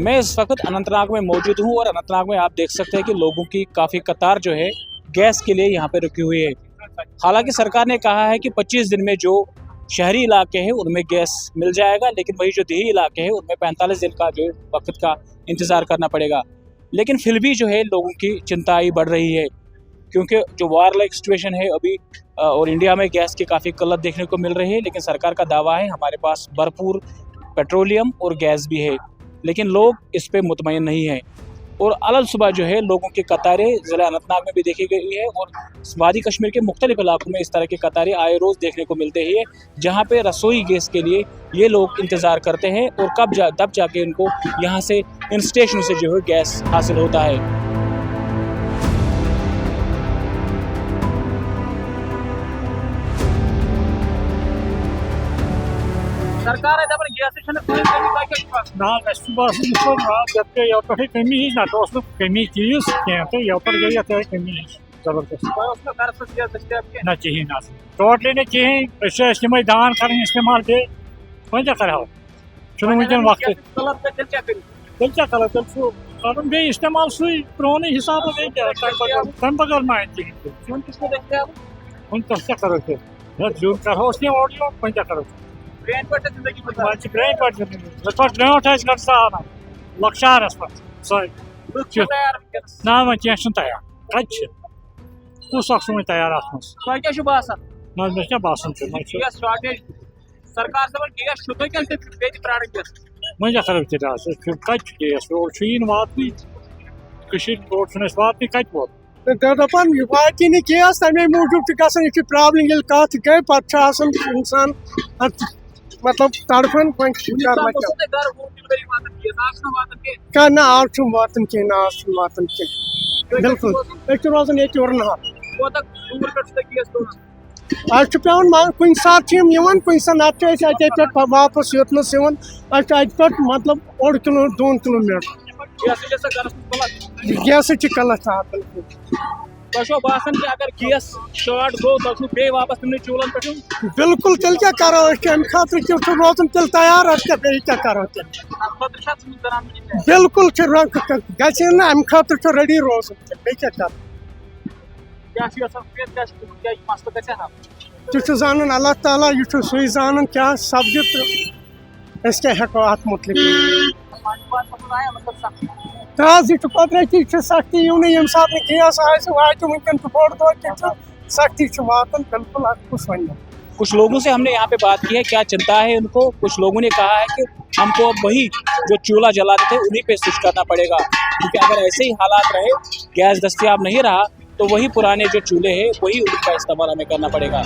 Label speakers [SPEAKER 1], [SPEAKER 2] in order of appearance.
[SPEAKER 1] मैं इस वक्त अनंतनाग में मौजूद हूँ और अनंतनाग में आप देख सकते हैं कि लोगों की काफ़ी कतार जो है गैस के लिए यहाँ पे रुकी हुई है। हालांकि सरकार ने कहा है कि 25 दिन में जो शहरी इलाके हैं उनमें गैस मिल जाएगा, लेकिन वही जो देही इलाके हैं उनमें 45 दिन का जो वक्त का इंतज़ार करना पड़ेगा। लेकिन फिर भी जो है लोगों की चिंताएं बढ़ रही है, क्योंकि जो वार लाइक सिचुएशन है अभी और इंडिया में गैस की काफ़ी किल्लत देखने को मिल रही है। लेकिन सरकार का दावा है हमारे पास भरपूर पेट्रोलियम और गैस भी है, लेकिन लोग इस पे मुतमईन नहीं है। और अलग सुबह जो है लोगों की कतारें ज़िला अनंतनाग में भी देखी गई है और वादी कश्मीर के मुख्तलिफ इलाकों में इस तरह की कतारें आए रोज़ देखने को मिलते ही है, जहाँ पे रसोई गैस के लिए ये लोग इंतज़ार करते हैं और तब जाके इनको यहाँ से इन स्टेशनों से जो है गैस हासिल होता है। सरकार है
[SPEAKER 2] ना जबकि कमी ना तो कमी चीज गई कमी जबरदस्त ना कहें ना टोटली ना कहें तम दान कर इस्तेमाल बे वो क्या कर वनकन वक्त तेल क्या कर कर बे इस्तेमाल सही पुराने हिसाब तम बगैर ना क्या करो जून करो वो क्या करो लक्षारस ना वो कह तैयार कस तैयार मे क्या बासान वो क्या करो कत गैस वातन वातन कत वोत
[SPEAKER 3] दपान वात गैस तमे मूजूब ग प्रॉब्लम ये कत गई पे इंसान मतलब तड़फन ना आज वातन कह ना आज वातन कह बिल्कुल रोजान ये आज पेवान कुछ सात कुछ सात पे वापस योतनस पे मतलब 1 किलो 2 किलोमीटर गैस कलत
[SPEAKER 1] बासान कि अगर गैस शॉर्ट गो तो बे वापस तुमने चूलन पे
[SPEAKER 3] बिल्कुल तेल क्या करो अम खातर रोजन तेल तैयार क्या करो बिल्कुल ना अम खातर रेडी रोजन क्या कर तुम जान अल्लाह ताला यह सही जान क्या सपद क्या हेको अत मुतलिक पत्र सख्ती यूं ये सात गैस वात वनकन बोड़ दह सख्ती वातन बिल्कुल कुछ वन।
[SPEAKER 1] कुछ लोगों से हमने यहाँ पे बात की है, क्या चिंता है उनको। कुछ लोगों ने कहा है कि हमको अब वही जो चूल्हा जलाते थे उन्हीं पे स्विच करना पड़ेगा, क्योंकि अगर ऐसे ही हालात रहे, गैस दस्तियाब नहीं रहा, तो वही पुराने जो चूल्हे हैं वही उनका इस्तेमाल हमें करना पड़ेगा।